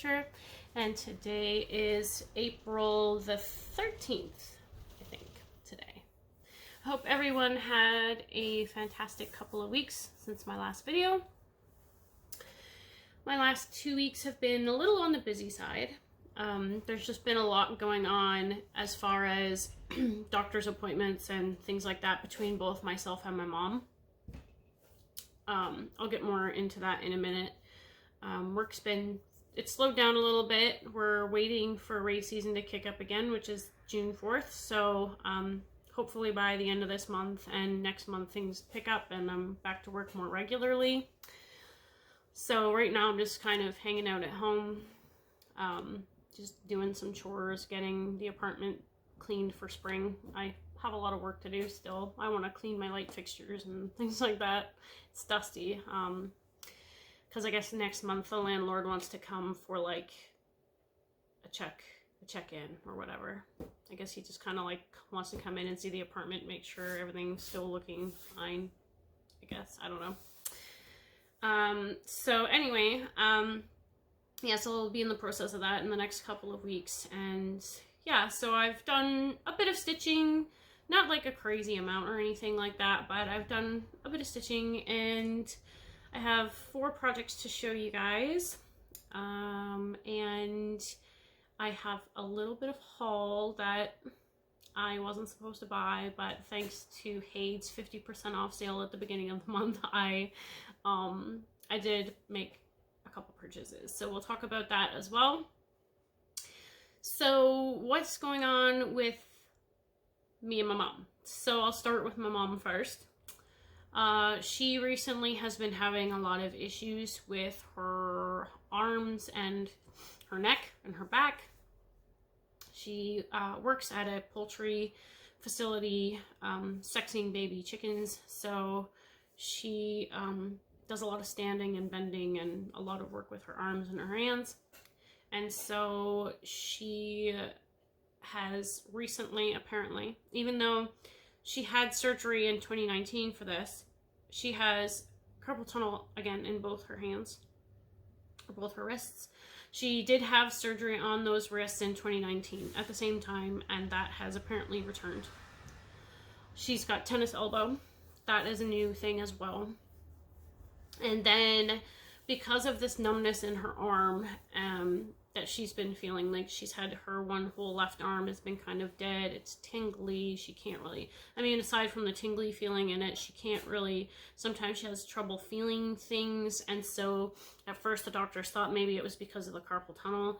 temperature, and today is April the 13th, I think, today. I hope everyone had a fantastic couple of weeks since my last video. My last 2 weeks have been a little on the busy side. There's just been a lot going on as far as doctor's appointments and things like that between both myself and my mom. I'll get more into that in a minute. It's slowed down a little bit. We're waiting for race season to kick up again, which is June 4th. So hopefully by the end of this month and next month things pick up and I'm back to work more regularly. So right now I'm just kind of hanging out at home, just doing some chores, getting the apartment cleaned for spring. I have a lot of work to do still. I want to clean my light fixtures and things like that. It's dusty, because I guess next month the landlord wants to come for like a check-in or whatever. I guess he just kind of like wants to come in and see the apartment, make sure everything's still looking fine, I guess. I don't know. So anyway, yeah, so I'll be in the process of that in the next couple of weeks. And yeah, so I've done a bit of stitching, not like a crazy amount or anything like that, but I've done a bit of stitching and I have 4 projects to show you guys. And I have a little bit of haul that I wasn't supposed to buy, but thanks to Hade's 50% off sale at the beginning of the month, I did make a couple purchases. So we'll talk about that as well. So what's going on with me and my mom? So I'll start with my mom first. She recently has been having a lot of issues with her arms and her neck and her back. She works at a poultry facility, sexing baby chickens. So she does a lot of standing and bending and a lot of work with her arms and her hands. And so she has recently, apparently, even though she had surgery in 2019 for this, she has carpal tunnel again in both her hands, or both her wrists. She did have surgery on those wrists in 2019 at the same time, and that has apparently returned. She's got tennis elbow. That is a new thing as well. And then because of this numbness in her arm that she's been feeling, like she's had her one whole left arm has been kind of dead. It's tingly. She can't really, I mean, aside from the tingly feeling in it, she can't really, sometimes she has trouble feeling things. And so at first the doctors thought maybe it was because of the carpal tunnel.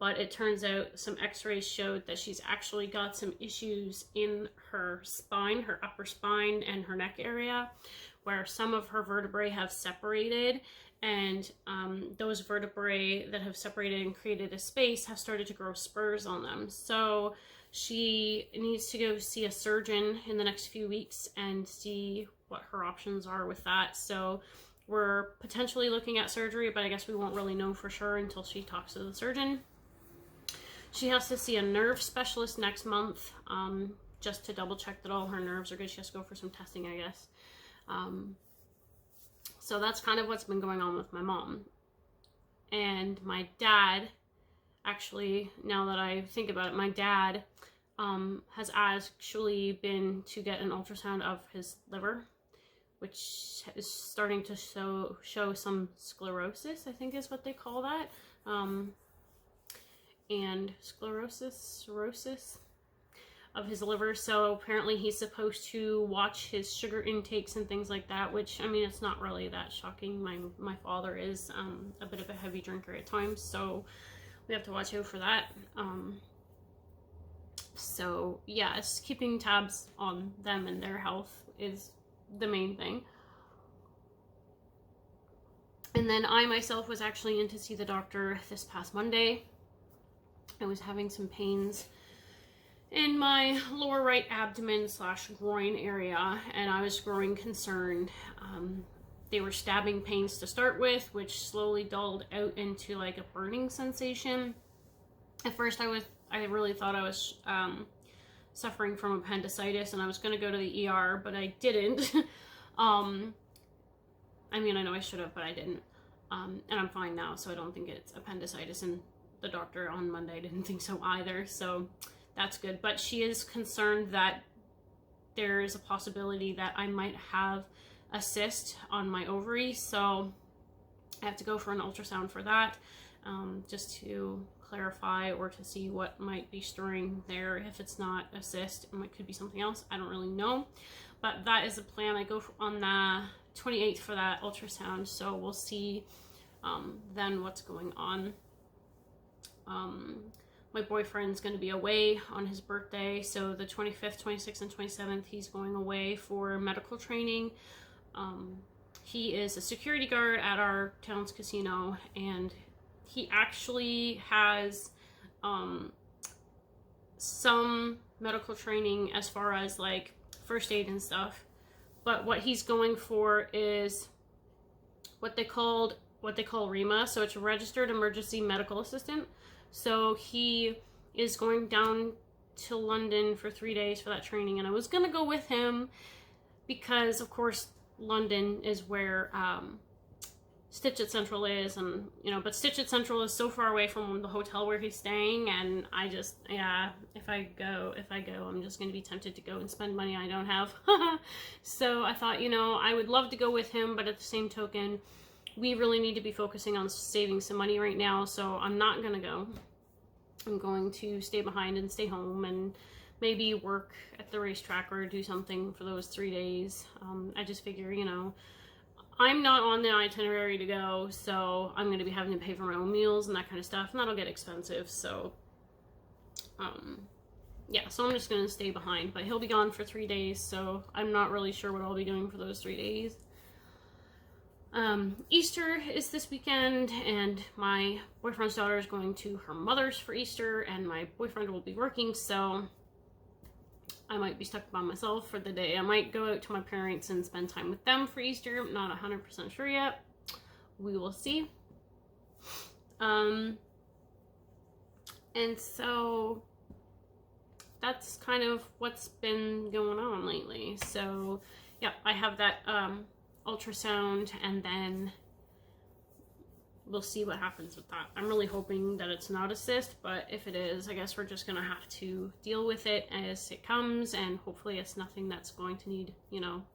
But it turns out some x-rays showed that she's actually got some issues in her spine, her upper spine and her neck area, where some of her vertebrae have separated, and those vertebrae that have separated and created a space have started to grow spurs on them. So she needs to go see a surgeon in the next few weeks and see what her options are with that. So we're potentially looking at surgery, but I guess we won't really know for sure until she talks to the surgeon. She has to see a nerve specialist next month, just to double check that all her nerves are good. She has to go for some testing, I guess. So that's kind of what's been going on with my mom. And my dad, actually, now that I think about it, my dad has actually been to get an ultrasound of his liver, which is starting to show some sclerosis, I think is what they call that. And cirrhosis of his liver. So apparently he's supposed to watch his sugar intakes and things like that, which, I mean, it's not really that shocking. My father is a bit of a heavy drinker at times, so we have to watch out for that. So yeah, it's keeping tabs on them and their health is the main thing. And then I myself was actually in to see the doctor this past Monday. I was having some pains in my lower right abdomen / groin area, and I was growing concerned. They were stabbing pains to start with, which slowly dulled out into like a burning sensation. At first I really thought I was suffering from appendicitis and I was going to go to the ER, but I didn't. I mean, I know I should have, but I didn't. And I'm fine now, so I don't think it's appendicitis, and the doctor on Monday didn't think so either, so that's good. But she is concerned that there is a possibility that I might have a cyst on my ovary, so I have to go for an ultrasound for that, just to clarify or to see what might be stirring there. If it's not a cyst, it could be something else. I don't really know, but that is the plan. I go on the 28th for that ultrasound, so we'll see then what's going on. My boyfriend's going to be away on his birthday, so the 25th, 26th, and 27th, he's going away for medical training. He is a security guard at our town's casino, and he actually has some medical training as far as like first aid and stuff, but what he's going for is what they call REMA, so it's a registered emergency medical assistant. So he is going down to London for 3 days for that training, and I was gonna go with him because, of course, London is where Stitch at Central is, and but Stitch at Central is so far away from the hotel where he's staying, and I just, yeah, if I go, I'm just gonna be tempted to go and spend money I don't have. So I thought, I would love to go with him, but at the same token, we really need to be focusing on saving some money right now, so I'm not gonna go. I'm going to stay behind and stay home and maybe work at the racetrack or do something for those 3 days. I just figure, I'm not on the itinerary to go, so I'm going to be having to pay for my own meals and that kind of stuff, and that'll get expensive, so, yeah, so I'm just going to stay behind, but he'll be gone for 3 days, so I'm not really sure what I'll be doing for those 3 days. Easter is this weekend, and my boyfriend's daughter is going to her mother's for Easter, and my boyfriend will be working, so I might be stuck by myself for the day. I might go out to my parents and spend time with them for Easter. I'm not 100% sure yet. We will see. And so that's kind of what's been going on lately. So yeah, I have that ultrasound, and then we'll see what happens with that. I'm really hoping that it's not a cyst, but if it is, I guess we're just gonna have to deal with it as it comes, and hopefully it's nothing that's going to need,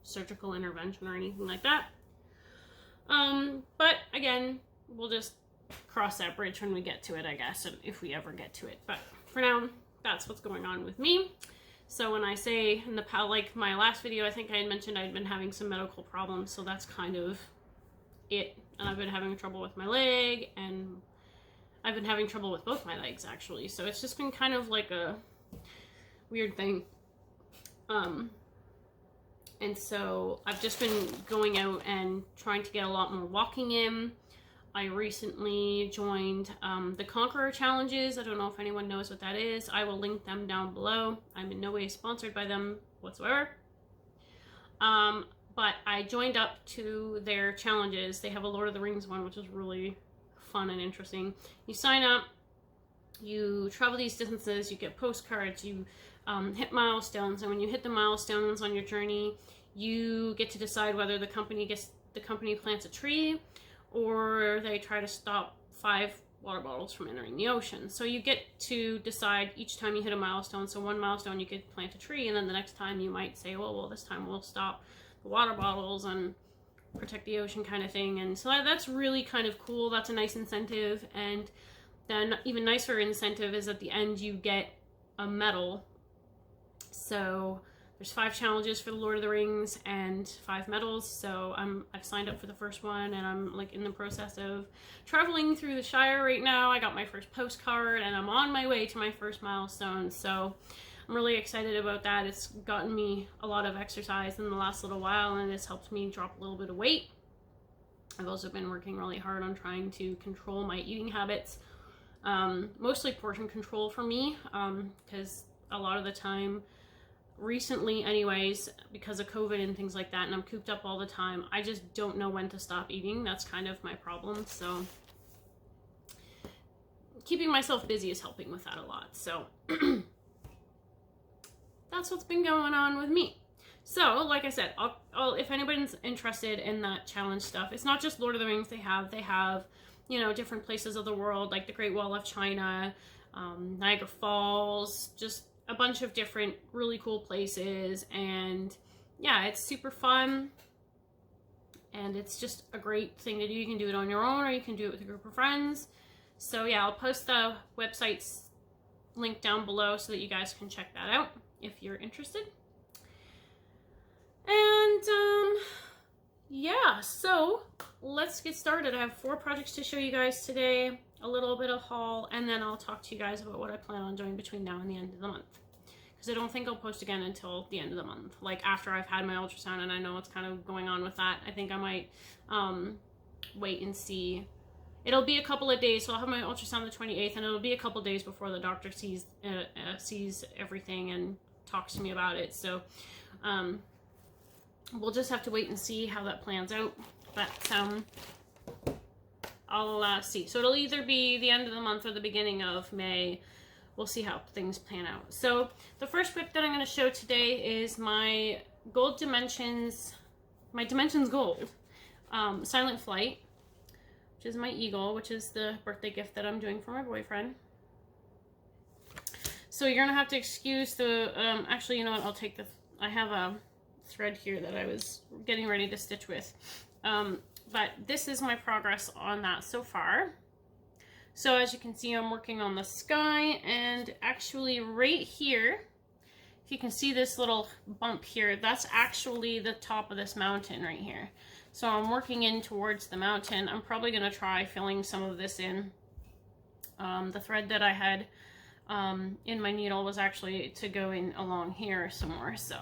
surgical intervention or anything like that. But again, we'll just cross that bridge when we get to it, I guess, and if we ever get to it. But for now, that's what's going on with me. So when I say in the like my last video, I think I had mentioned I'd been having some medical problems, so that's kind of it. And I've been having trouble with my leg, and I've been having trouble with both my legs, actually. So it's just been kind of like a weird thing. And so I've just been going out and trying to get a lot more walking in. I recently joined the Conqueror Challenges. I don't know if anyone knows what that is. I will link them down below. I'm in no way sponsored by them whatsoever. But I joined up to their challenges. They have a Lord of the Rings one, which is really fun and interesting. You sign up, you travel these distances, you get postcards, you hit milestones, and when you hit the milestones on your journey, you get to decide whether the company plants a tree, or they try to stop 5 water bottles from entering the ocean. So you get to decide each time you hit a milestone. So one milestone you could plant a tree, and then the next time you might say, well, this time we'll stop the water bottles and protect the ocean, kind of thing. And so that's really kind of cool. That's a nice incentive. And then even nicer incentive is at the end you get a medal. So there's 5 challenges for the Lord of the Rings and 5 medals. So I've signed up for the first one, and I'm like in the process of traveling through the Shire right now. I got my first postcard, and I'm on my way to my first milestone. So I'm really excited about that. It's gotten me a lot of exercise in the last little while, and it's helped me drop a little bit of weight. I've also been working really hard on trying to control my eating habits. Mostly portion control for me, because a lot of the time, recently anyways, because of COVID and things like that, and I'm cooped up all the time, I just don't know when to stop eating. That's kind of my problem. So keeping myself busy is helping with that a lot. So that's what's been going on with me. So, like I said, I'll if anybody's interested in that challenge stuff, it's not just Lord of the Rings. They have, you know, different places of the world, like the Great Wall of China, Niagara Falls, just a bunch of different really cool places. And yeah, it's super fun. And it's just a great thing to do. You can do it on your own, or you can do it with a group of friends. So yeah, I'll post the website's link down below so that you guys can check that out if you're interested. And yeah, so let's get started. I have 4 projects to show you guys today, a little bit of haul, and then I'll talk to you guys about what I plan on doing between now and the end of the month. Because I don't think I'll post again until the end of the month, like after I've had my ultrasound and I know what's kind of going on with that. I think I might wait and see. It'll be a couple of days, so I'll have my ultrasound the 28th, and it'll be a couple of days before the doctor sees everything and talks to me about it. So we'll just have to wait and see how that plans out. But I'll see. So it'll either be the end of the month or the beginning of May. We'll see how things plan out. So the first whip that I'm going to show today is my Gold Dimensions, my Dimensions Gold Silent Flight, which is my eagle, which is the birthday gift that I'm doing for my boyfriend. So you're going to have to excuse the, actually, you know what, I'll take the, I have a thread here that I was getting ready to stitch with. But this is my progress on that so far. So as you can see, I'm working on the sky, and actually right here, if you can see this little bump here, that's actually the top of this mountain right here. So I'm working in towards the mountain. I'm probably going to try filling some of this in. The thread that I had in my needle was actually to go in along here somewhere. So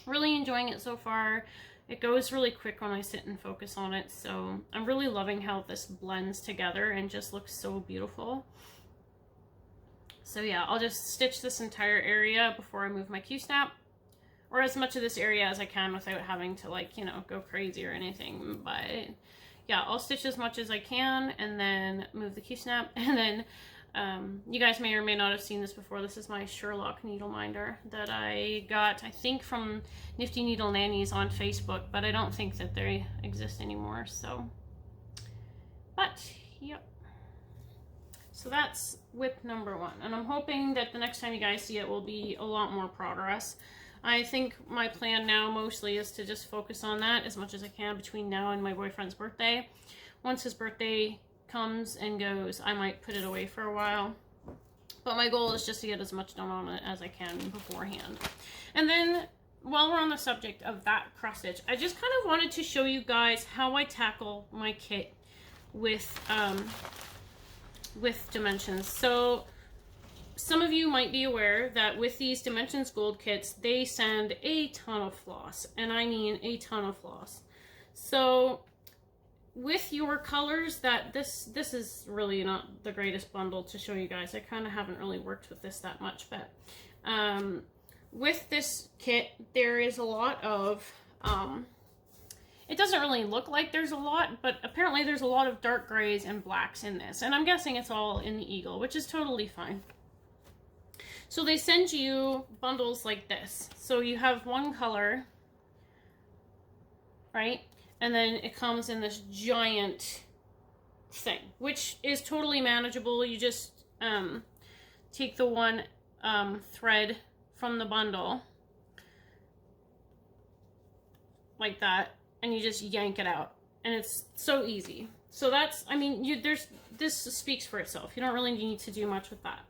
really enjoying it so far. It goes really quick when I sit and focus on it, so I'm really loving how this blends together and just looks so beautiful. So yeah, I'll just stitch this entire area before I move my Q-snap, or as much of this area as I can without having to, like, you know, go crazy or anything. But yeah, I'll stitch as much as I can and then move the Q-snap, and then you guys may or may not have seen this before. This is my Sherlock needle minder that I got, I think, from Nifty Needle Nannies on Facebook, but I don't think that they exist anymore. So, but yep. So that's whip number 1, and I'm hoping that the next time you guys see it will be a lot more progress. I think my plan now mostly is to just focus on that as much as I can between now and my boyfriend's birthday. Once his birthday comes and goes, I might put it away for a while, but my goal is just to get as much done on it as I can beforehand. And then while we're on the subject of that cross stitch, I just kind of wanted to show you guys how I tackle my kit with Dimensions. So some of you might be aware that with these Dimensions Gold kits, they send a ton of floss, and I mean a ton of floss. So with your colors, that this is really not the greatest bundle to show you guys. I kind of haven't really worked with this that much, but with this kit, there is a lot of, it doesn't really look like there's a lot, but apparently there's a lot of dark grays and blacks in this, and I'm guessing it's all in the eagle, which is totally fine. So they send you bundles like this. So you have one color, right? And then it comes in this giant thing, which is totally manageable. You just take the one thread from the bundle, like that, and you just yank it out. And it's so easy. So that's, I mean, this speaks for itself. You don't really need to do much with that.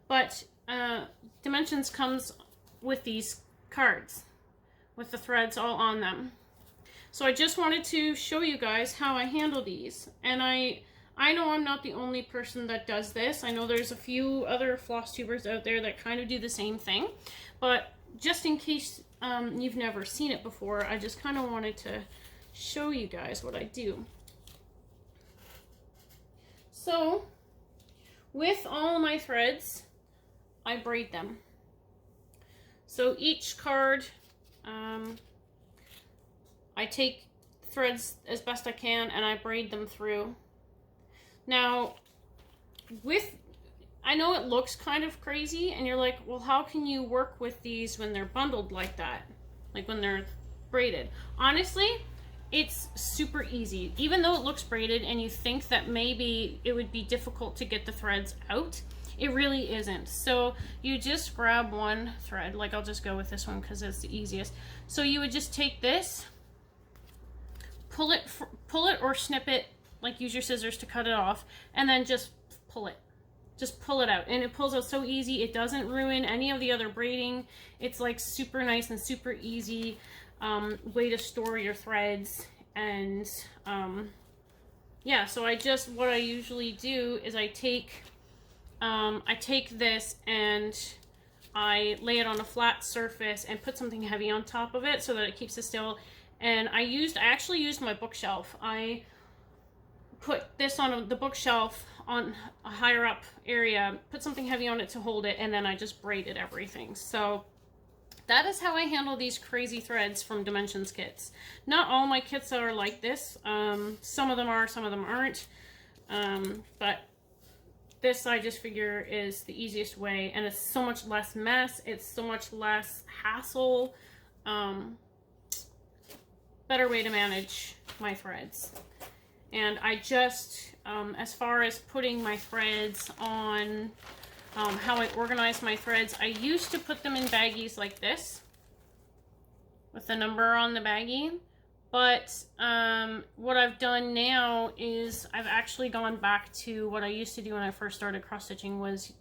But Dimensions comes with these cards, with the threads all on them. So I just wanted to show you guys how I handle these. And I know I'm not the only person that does this. I know there's a few other floss tubers out there that kind of do the same thing. But just in case you've never seen it before, I just kind of wanted to show you guys what I do. So with all my threads, I braid them. So each card, I take threads as best I can and I braid them through. Now, I know it looks kind of crazy, and you're like, well, how can you work with these when they're bundled like that? Like when they're braided. Honestly, it's super easy. Even though it looks braided and you think that maybe it would be difficult to get the threads out, it really isn't. So you just grab one thread, like I'll just go with this one because it's the easiest. So you would just take this, pull it or snip it, like use your scissors to cut it off, and then just pull it. Just pull it out, and it pulls out so easy. It doesn't ruin any of the other braiding. It's like super nice and super easy way to store your threads. And yeah, so what I usually do is I take this and I lay it on a flat surface and put something heavy on top of it so that it keeps it still. And I actually used my bookshelf. I put this on the bookshelf on a higher up area, put something heavy on it to hold it, and then I just braided everything. So that is how I handle these crazy threads from Dimensions kits. Not all my kits are like this. Some of them are, some of them aren't. But this I just figure is the easiest way, and it's so much less mess. It's so much less hassle. Better way to manage my threads. And I just, as far as putting my threads on, how I organize my threads, I used to put them in baggies like this, with the number on the baggie. But what I've done now is I've actually gone back to what I used to do when I first started cross-stitching, was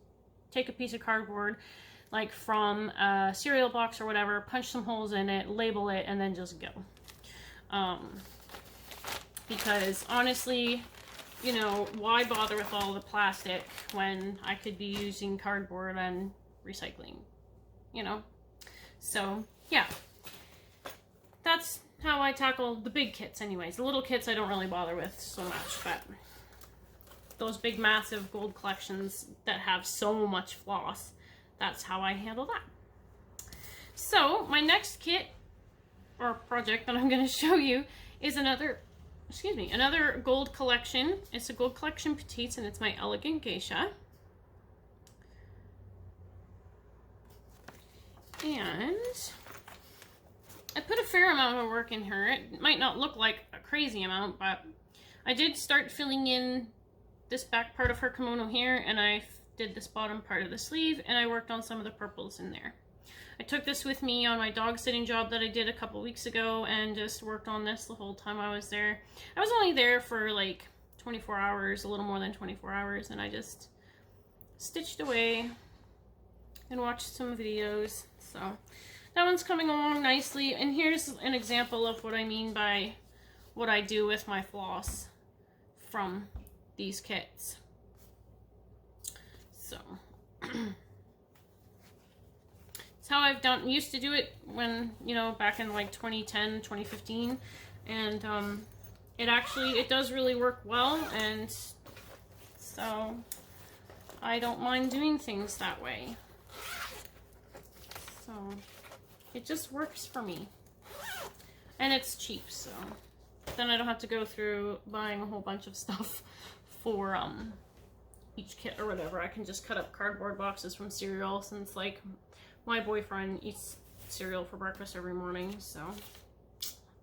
take a piece of cardboard, like from a cereal box or whatever, punch some holes in it, label it, and then just go. Because honestly, you know, why bother with all the plastic when I could be using cardboard and recycling, you know? So yeah, that's how I tackle the big kits anyways. The little kits I don't really bother with so much, but those big massive gold collections that have so much floss, that's how I handle that. So my next kit or project that I'm going to show you is another gold collection. It's a gold collection Petites, and it's my Elegant Geisha. And I put a fair amount of work in her. It might not look like a crazy amount, but I did start filling in this back part of her kimono here, and I did this bottom part of the sleeve, and I worked on some of the purples in there. I took this with me on my dog sitting job that I did a couple weeks ago and just worked on this the whole time I was there. I was only there for like 24 hours, a little more than 24 hours, and I just stitched away and watched some videos. So that one's coming along nicely, and here's an example of what I mean by what I do with my floss from these kits. So it's how I've used to do it when, you know, back in like 2010, 2015, and it does really work well, and so I don't mind doing things that way. So it just works for me, and it's cheap, so then I don't have to go through buying a whole bunch of stuff for each kit or whatever. I can just cut up cardboard boxes from cereal, since like my boyfriend eats cereal for breakfast every morning, so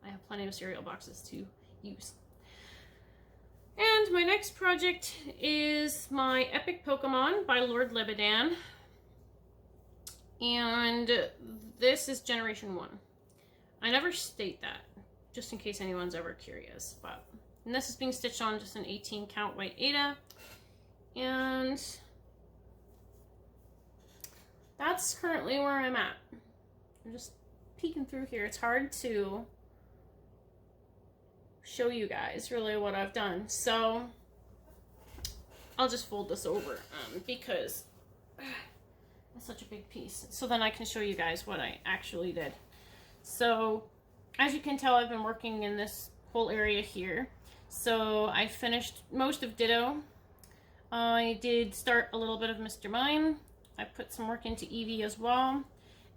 I have plenty of cereal boxes to use. And my next project is my Epic Pokemon by Lord Lebadan. And this is Generation 1. I never state that, just in case anyone's ever curious. And this is being stitched on just an 18 count white Aida. And that's currently where I'm at. I'm just peeking through here. It's hard to show you guys really what I've done. So I'll just fold this over because it's such a big piece. So then I can show you guys what I actually did. So as you can tell, I've been working in this whole area here. So I finished most of Ditto. I did start a little bit of Mr. Mime. I put some work into Eevee as well.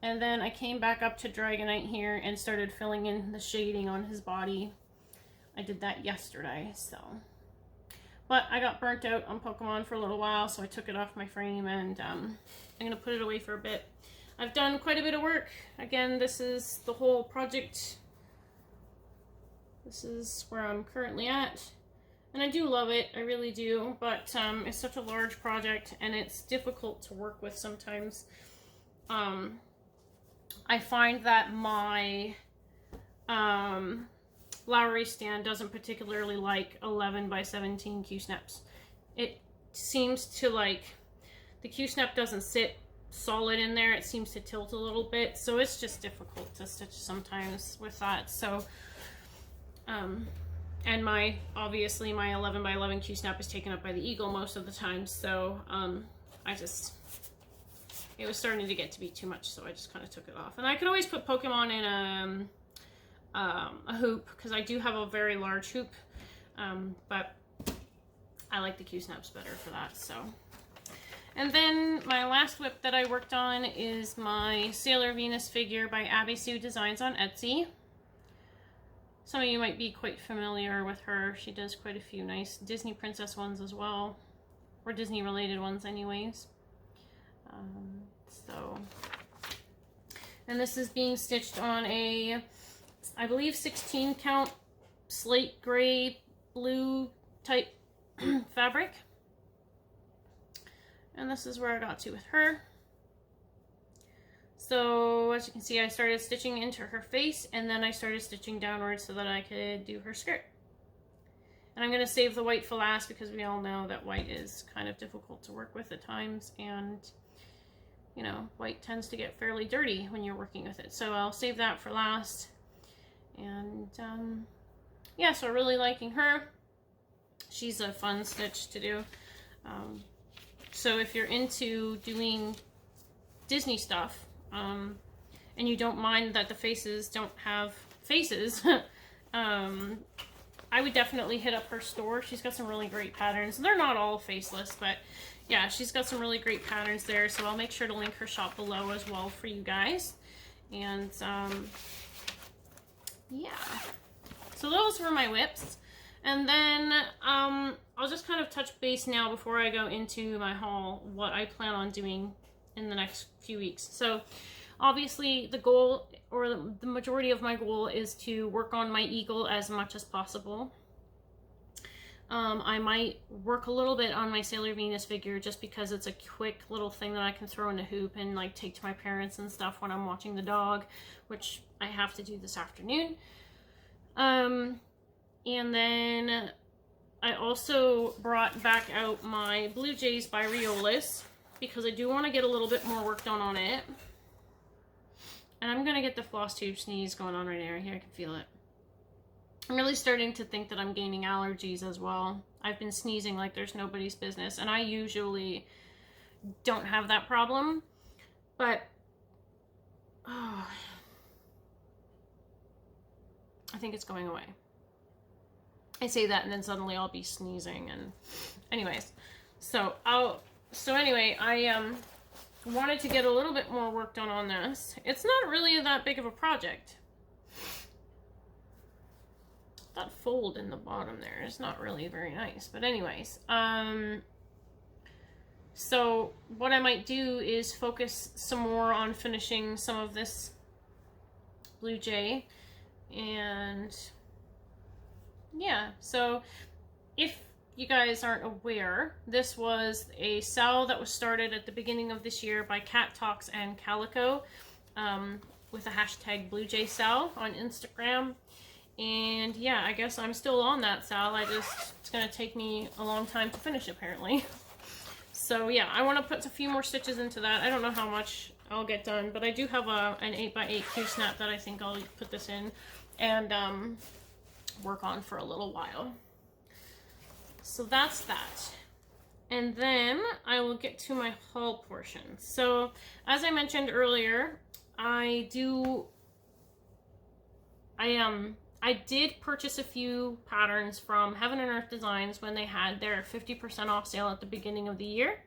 And then I came back up to Dragonite here and started filling in the shading on his body. I did that yesterday, so. But I got burnt out on Pokemon for a little while, so I took it off my frame, and I'm going to put it away for a bit. I've done quite a bit of work. Again, this is the whole project. This is where I'm currently at. And I do love it, I really do, but it's such a large project, and it's difficult to work with sometimes. I find that my Lowry stand doesn't particularly like 11 by 17 Q-snaps. It seems to like, the Q-snap doesn't sit solid in there, it seems to tilt a little bit, so it's just difficult to stitch sometimes with that. So and obviously my 11 by 11 Q-snap is taken up by the Eagle most of the time, so it was starting to get to be too much, so I just kind of took it off. And I could always put Pokemon in a hoop, because I do have a very large hoop, but I like the Q-snaps better for that. So, and then my last whip that I worked on is my Sailor Venus figure by Abby Sue Designs on Etsy. Some of you might be quite familiar with her. She does quite a few nice Disney princess ones as well, or Disney related ones anyways. And this is being stitched on a, I believe, 16 count slate gray blue type fabric. And this is where I got to with her. So as you can see, I started stitching into her face, and then I started stitching downwards so that I could do her skirt. And I'm going to save the white for last, because we all know that white is kind of difficult to work with at times, and you know, white tends to get fairly dirty when you're working with it. So I'll save that for last. And yeah, so really liking her. She's a fun stitch to do. So if you're into doing Disney stuff, and you don't mind that the faces don't have faces, I would definitely hit up her store. She's got some really great patterns. They're not all faceless, but yeah, she's got some really great patterns there, so I'll make sure to link her shop below as well for you guys. And yeah, so those were my whips. And then I'll just kind of touch base now before I go into my haul, what I plan on doing in the next few weeks. So obviously the goal, or the majority of my goal, is to work on my Eagle as much as possible. I might work a little bit on my Sailor Venus figure, just because it's a quick little thing that I can throw in a hoop and like take to my parents and stuff when I'm watching the dog, which I have to do this afternoon. And then I also brought back out my Blue Jays by Riolis, because I do want to get a little bit more work done on it. And I'm going to get the Flosstube sneeze going on right here. Here, I can feel it. I'm really starting to think that I'm gaining allergies as well. I've been sneezing like there's nobody's business, and I usually don't have that problem, but oh, I think it's going away. I say that and then suddenly I'll be sneezing, and anyways, so anyway, I wanted to get a little bit more work done on this. It's not really that big of a project. That fold in the bottom there is not really very nice, but anyways, so what I might do is focus some more on finishing some of this Blue Jay. And yeah, so if you guys aren't aware, this was a sale that was started at the beginning of this year by Cat Talks and Calico, with the hashtag Blue Jay sale on Instagram. And yeah, I guess I'm still on that sale. It's gonna take me a long time to finish, apparently. So yeah, I want to put a few more stitches into that. I don't know how much I'll get done, but I do have an 8x8 Q-snap that I think I'll put this in and work on for a little while. So that's that. And then I will get to my haul portion. So as I mentioned earlier, I did purchase a few patterns from Heaven and Earth Designs when they had their 50% off sale at the beginning of the year.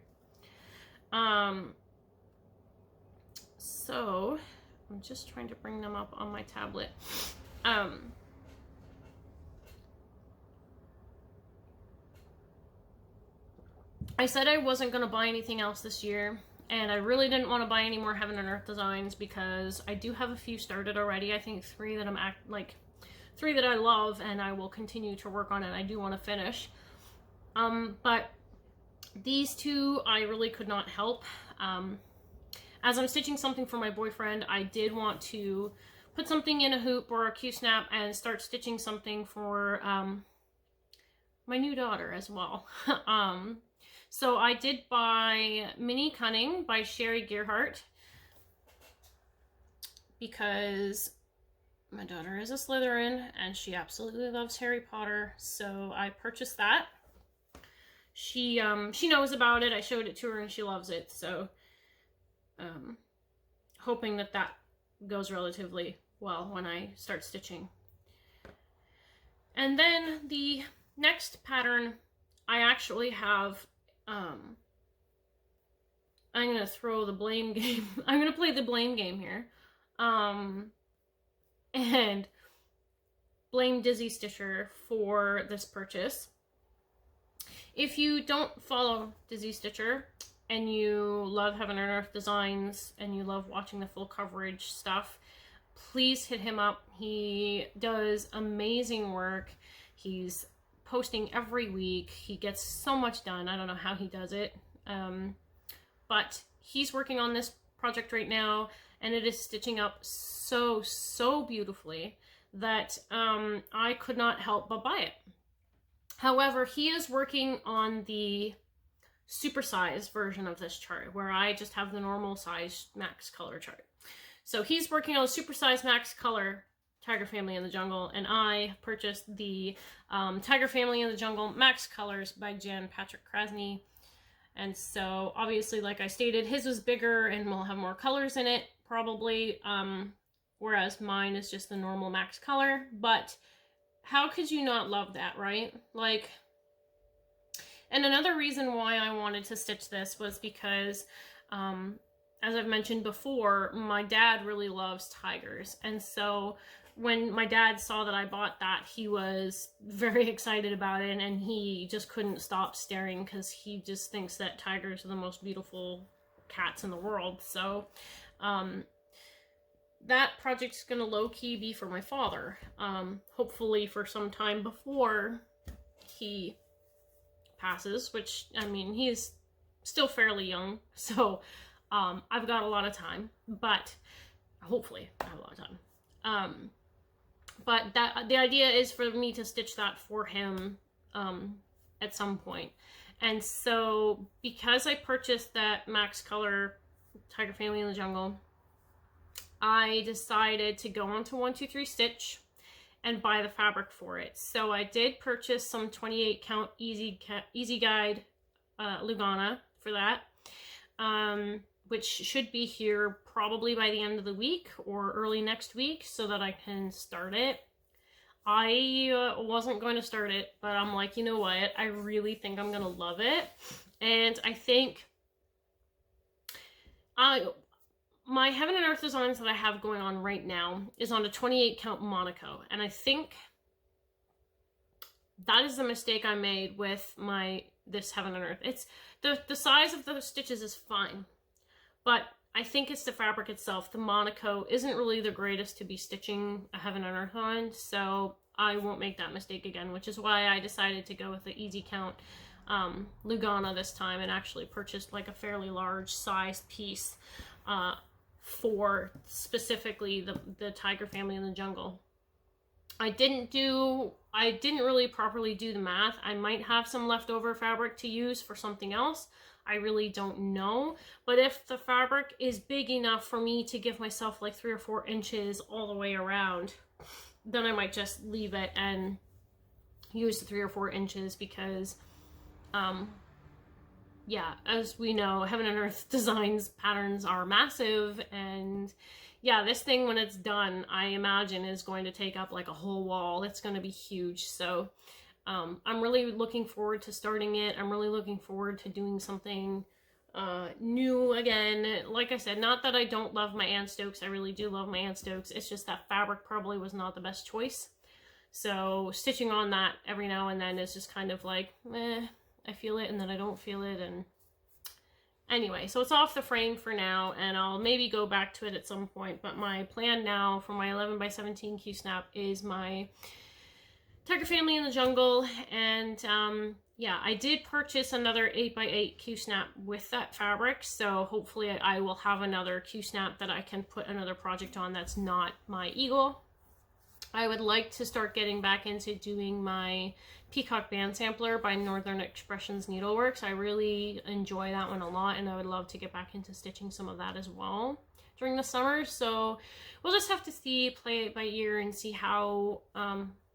So I'm just trying to bring them up on my tablet. I said I wasn't going to buy anything else this year, and I really didn't want to buy any more Heaven and Earth designs because I do have a few started already. I think 3 that three that I love, and I will continue to work on, and I do want to finish. But these 2 I really could not help. As I'm stitching something for my boyfriend, I did want to put something in a hoop or a Q-snap and start stitching something for my new daughter as well. So I did buy Mini Cunning by Sherry Gearhart because my daughter is a Slytherin and she absolutely loves Harry Potter. So I purchased that. She knows about it. I showed it to her and she loves it. So hoping that that goes relatively well when I start stitching. And then the next pattern, I actually have, I'm going to throw the blame game. I'm going to play the blame game here. And blame Dizzy Stitcher for this purchase. If you don't follow Dizzy Stitcher and you love Heaven and Earth designs and you love watching the full coverage stuff, please hit him up. He does amazing work. He's posting every week. He gets so much done. I don't know how he does it. But he's working on this project right now, and it is stitching up so beautifully that I could not help but buy it. However, he is working on the supersized version of this chart, where I just have the normal size max color chart. So he's working on a supersized max color Tiger Family in the Jungle, and I purchased the Tiger Family in the Jungle Max Colors by Jan Patrick Krasny. And so obviously, like I stated, his was bigger and will have more colors in it probably, whereas mine is just the normal max color. But how could you not love that, right? Like, and another reason why I wanted to stitch this was because as I've mentioned before, my dad really loves tigers, and so when my dad saw that I bought that, he was very excited about it, and he just couldn't stop staring because he just thinks that tigers are the most beautiful cats in the world. So that project's gonna low-key be for my father, hopefully for some time before he passes, which, I mean, he's still fairly young, so I've got a lot of time, but hopefully I have a lot of time. But the idea is for me to stitch that for him at some point. And so because I purchased that Max Color Tiger Family in the Jungle, I decided to go onto 123 Stitch and buy the fabric for it. So I did purchase some 28 count Easy Guide Lugana for that, which should be here probably by the end of the week or early next week so that I can start it. I wasn't going to start it, but I'm like, you know what? I really think I'm going to love it. And I think my Heaven and Earth designs that I have going on right now is on a 28 count Monaco. And I think that is the mistake I made with this Heaven and Earth. It's the size of the stitches is fine, but I think it's the fabric itself. The Monaco isn't really the greatest to be stitching a Heaven and Earth on, so I won't make that mistake again, which is why I decided to go with the Easy Count Lugana this time and actually purchased like a fairly large sized piece for specifically the Tiger Family in the Jungle. I didn't really properly do the math. I might have some leftover fabric to use for something else. I really don't know. But if the fabric is big enough for me to give myself like 3 or 4 inches all the way around, then I might just leave it and use the 3 or 4 inches because, yeah, as we know, Heaven and Earth designs patterns are massive, and yeah, this thing when it's done, I imagine is going to take up like a whole wall. It's going to be huge. So I'm really looking forward to starting it. I'm really looking forward to doing something new again. Like I said, not that I don't love my Ann Stokes. I really do love my Ann Stokes. It's just that fabric probably was not the best choice. So stitching on that every now and then is just kind of like, I feel it and then I don't feel it. And anyway, so it's off the frame for now, and I'll maybe go back to it at some point. But my plan now for my 11x17 Q-snap is my Tiger Family in the Jungle. And yeah, I did purchase another 8x8 Q-snap with that fabric, so hopefully I will have another Q-snap that I can put another project on that's not my eagle. I would like to start getting back into doing my Peacock Band Sampler by Northern Expressions Needleworks. I really enjoy that one a lot, and I would love to get back into stitching some of that as well during the summer. So we'll just have to see, play it by ear, and see how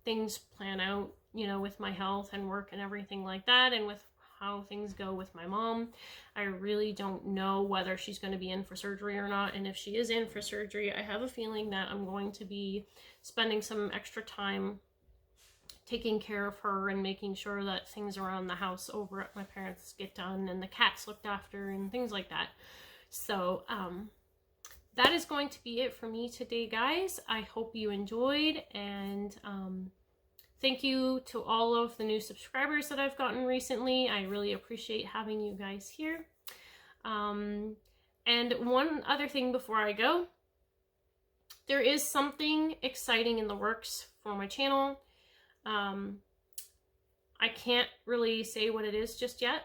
things plan out, you know, with my health and work and everything like that, and with how things go with my mom. I really don't know whether she's going to be in for surgery or not, and if she is in for surgery, I have a feeling that I'm going to be spending some extra time taking care of her and making sure that things around the house over at my parents' get done and the cats looked after and things like that. So that is going to be it for me today, guys. I hope you enjoyed, and thank you to all of the new subscribers that I've gotten recently. I really appreciate having you guys here. And one other thing before I go, there is something exciting in the works for my channel. I can't really say what it is just yet,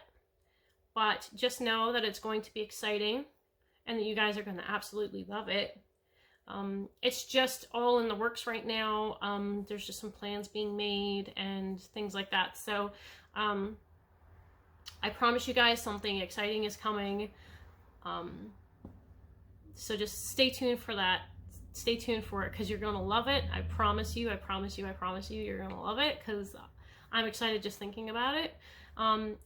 but just know that it's going to be exciting and that you guys are going to absolutely love it. It's just all in the works right now. There's just some plans being made and things like that. So I promise you guys something exciting is coming. So just stay tuned for that. Stay tuned for it, because you're going to love it. I promise you, I promise you, I promise you, you're going to love it, because I'm excited just thinking about it.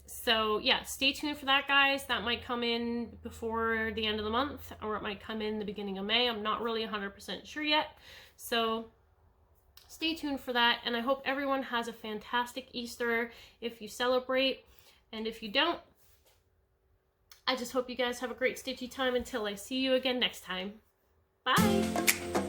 So yeah, stay tuned for that, guys. That might come in before the end of the month, or it might come in the beginning of May. I'm not really 100% sure yet. So stay tuned for that. And I hope everyone has a fantastic Easter if you celebrate. And if you don't, I just hope you guys have a great stitchy time until I see you again next time. Bye!